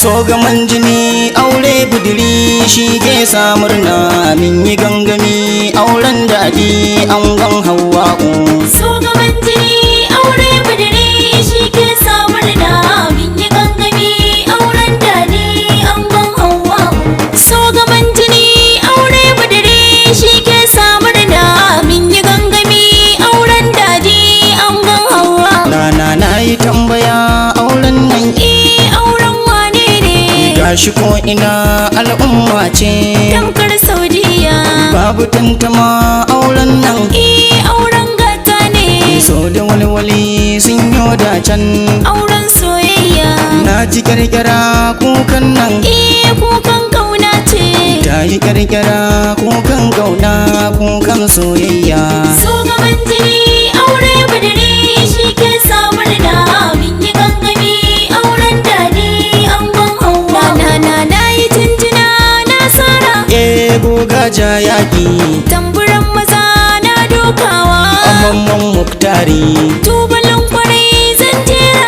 so gaman jini aure budiri shi ke sa murna min yi gangami auren daɗi angon Hauwa'u. So gaman jini aure budiri shi ke sa murna min yi gangami auren daɗi angon Hauwa'u. So gaman jini aure budiri shi ke sa murna min yi gangami auren daɗi angon Hauwa'u. Na yi tambaya auren nan auren wane ne? gashi ko ina al'umma ce tamkar Saudiya. babu tantama auren nan auren gata ne. so da walwali sun yo da can Auren soyayya. na ji kirkira kukan nan kukan kauna ce. ta yi kirkira kukan kauna kukan soyayya. So gaban jini aure budiri shi ke sa murna min yi gangami auren daɗi angon Hauwa. Na yi jinjina na sara. Goga ja yaƙi Tamburan maza na dokawa. amman muktari Tubalin kwarai zan jera.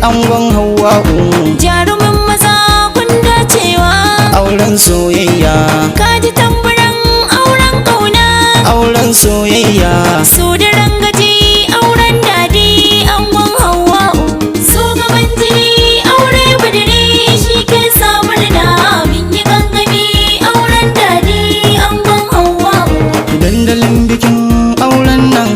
angon Hauwa'u Jarumin maza kun dacewa. auren soyayya Kaji tamburan auren kauna. auren soyayya So da rangaji auren daɗi angon Hauwa'u. So gaban jini aure budiri shi ke sa murna min yi gangami auren daɗi angon Hauwa'u. dandalin bikin auren nan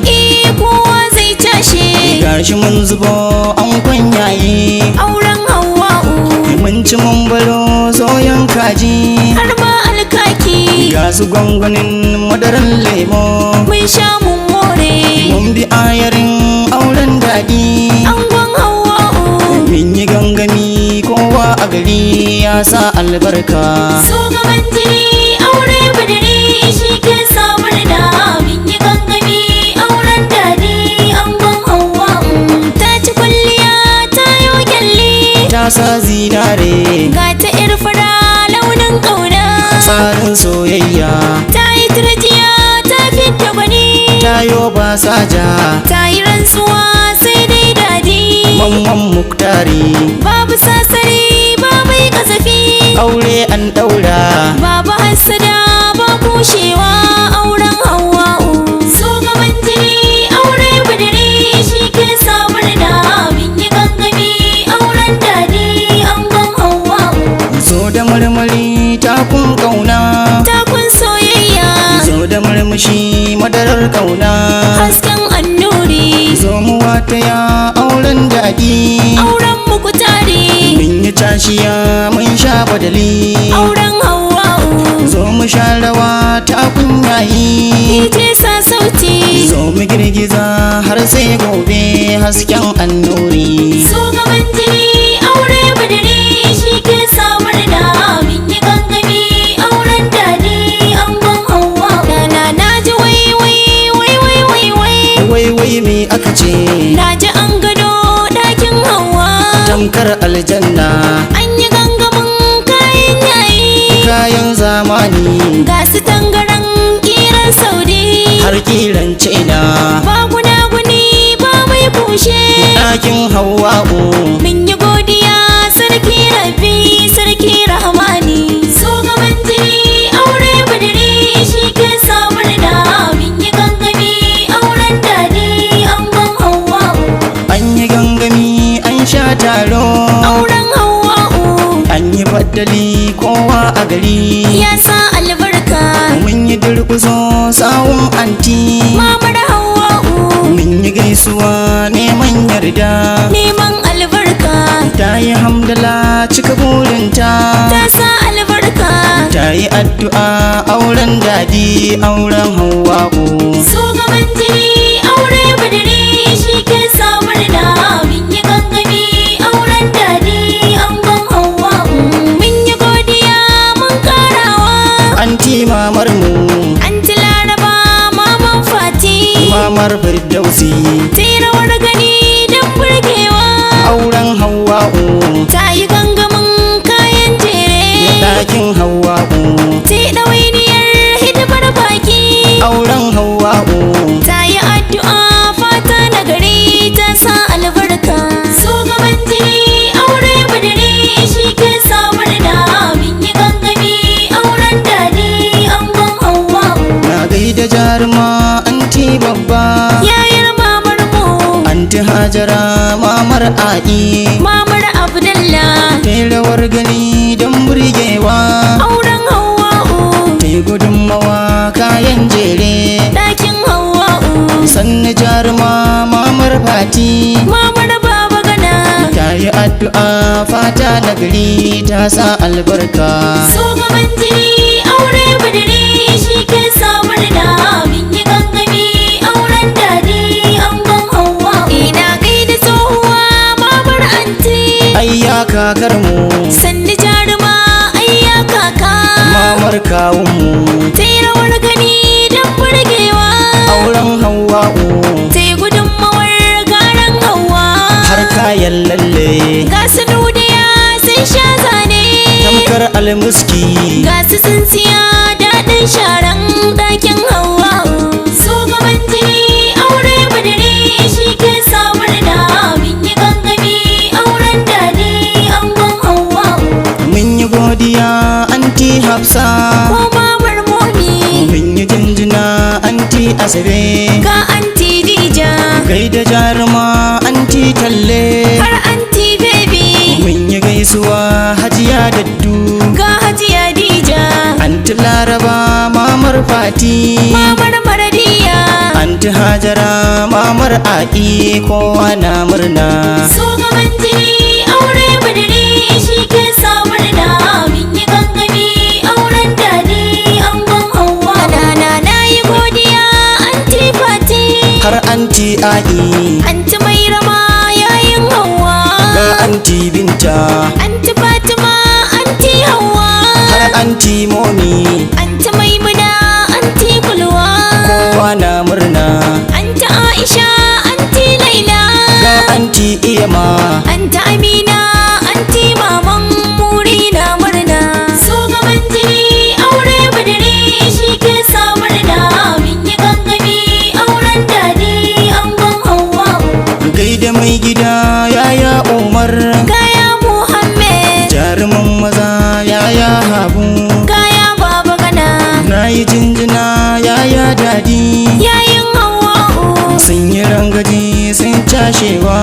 kowa zai tashi. gashi mun zubo an kwanyaye Auren Hauwa'u mun ci mun balo soyan kaji har ma alkaki. ga su gwangwanin madaran lemo Mun sha mun more mun bi ayarin auren daɗi angon Hauwa'u. min yi gangami kowa a gari ya sa albarka. So gaban jini aure budiri shi ke sa murna min yi gangami auren daɗi angon Hauwa'u. Ta ci kwalliya ta yo kyalli. ta sa zinare Ga ta yar fara launin ƙauna. tsarin soyayya Ta yi turjiya ta fidda gwani. ta yo ba saja Ta yi rantsuwa sai dai daɗi. mamman muktari Babu sasari ba mai kasafi. aure an ɗaura Babu hassada ba kushewa auren Hauwa'u. So gaban jini aure budiri shi ke sa murna min yi gangami auren daɗi angon Hauwa'u. zo da marmari takun kauna Takun soyayya zo da murmushi madarar kauna hasken annuri. zo mu wataya auren daɗi Auren muku tare. mun yi tashiya mun sha badali Auren Hauwa'u. zo mu sha rawa takun yayi Ije sa sauti. zo mu girgiza har sai gobe hasken annuri. So gaban jini aure budiri shi ke sa murna min yi gangami auren daɗi angon Hauwa'u. Na ji wai me aka ce na ji an gado ɗakin Hauwa. tamkar aljanna An yi gangamin kayan yayi. kayan zamani Ga su tangaran kiran Saudi. har kiran cina Ba gunaguni ba mai kushe. ɗakin Hauwa'u Mun yi godiya sarki Rabbi sarki Rahmani. So gaban jini aure budiri shi ke sa murna min yi gangami auren daɗi angon Hauwa'u. an yi gangami an sha taro Auren Hauwa'u an yi baddali kowa a gari ya sa albarka. mun yi durkuso sawun anti Mamar Hauwa'u mun yi gaisuwa neman yarda neman albarka. ta yi hamdala cika burinta Ta sa albarka. ta yi addu'a auren daɗi auren Hauwa'u So gaban jini aure budiri shi ke sa murna min yi gangami auren daɗi angon Hauwa'u. Mun yi godiya mun karawa. anti mamar mu Anti Laraba maman Fati. mamar Firdausi Ta yi rawar gani don burgewa. auren Hauwa'u Ta yi gangamin kayan jere. ɗakin Hauwa'u Ta yi ɗawainiyar hidimar baki. auren Hauwa'u Ta yi addu'a fata na gari ta sa albarka. So gaban jini aure budiri shi ke jaruma anti babba, yayar mamar mu anti hajara mamar a'i, mamar abdullah tai rawar gani don burgewa, auren hawa'u tai gudunmawa kayan jere, ɗakin hawa'u sannu jaruma mamar fati, mamar baba gana ta yi addu'a fata na gari ta sa albarka. so gaban jini aure budiri shi ke samar da min yi gangami auren dadi angon hawa ina gaida tsohuwa mamar anti Ayya kakarmu, sanni jaruma ayya kaka mamar kawunmu, tai rawar gani don burgewa auren hawa'u, tai gudunmawar garan hawa har kayan lalle, ga su nudiya sun sha zane tamkar almuski, ga su tsintsiya daɗin sharan ɗakin hawa so gaban jini aure budiri shi ke samar da min yi gangami auren dadi angon hawa mun yi godiya anti hafsa, ko mamar momi mun yi jinjina anti asabe, ga anti dija gaida jaruma anti talle, har anti baby mun yi gaisuwa hajiya daddu, ga hajiya dija anti laraba mamar fati, mamar maradiya anti hajara mamar a'i, kowa na murna. so gaban jini aure budiri shi ke samar da min yi gangami auren dadi angon hawa nana na yi godiya anti fati har anti a'i, anti mai rama yayin hawa ga anti binta, anti fatima anti hawa har anti momi, anti maimuna anti kulwa kowa na murna. anti aisha anti laila Ga anti iyama, anti amina anti maman muri na murna so gaban jini aure budiri shi ke samar da min yi gangami auren dadi angon hawa gaida mai gida yaya umar, gaya muhammed jaruman maza yaya habu, gaya baba gana na yi jinjina yaya dadi, yayin hawa'u sun yi rangaji sun cashewa,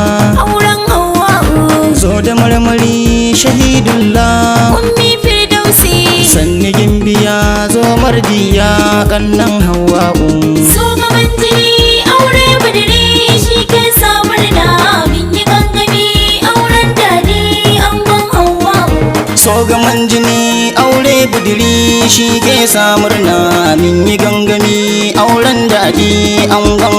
auren hawa'u zo da marmari shahidullah, ummi firdausi sanni gimbiya zo mardiya kannan hawa'u, so gaban jini aure budiri shi ke samar da min yi gangami auren dadi angon hawa'u so gaman jini aure budiri shi ke samurna min yi gangami auren daɗi angon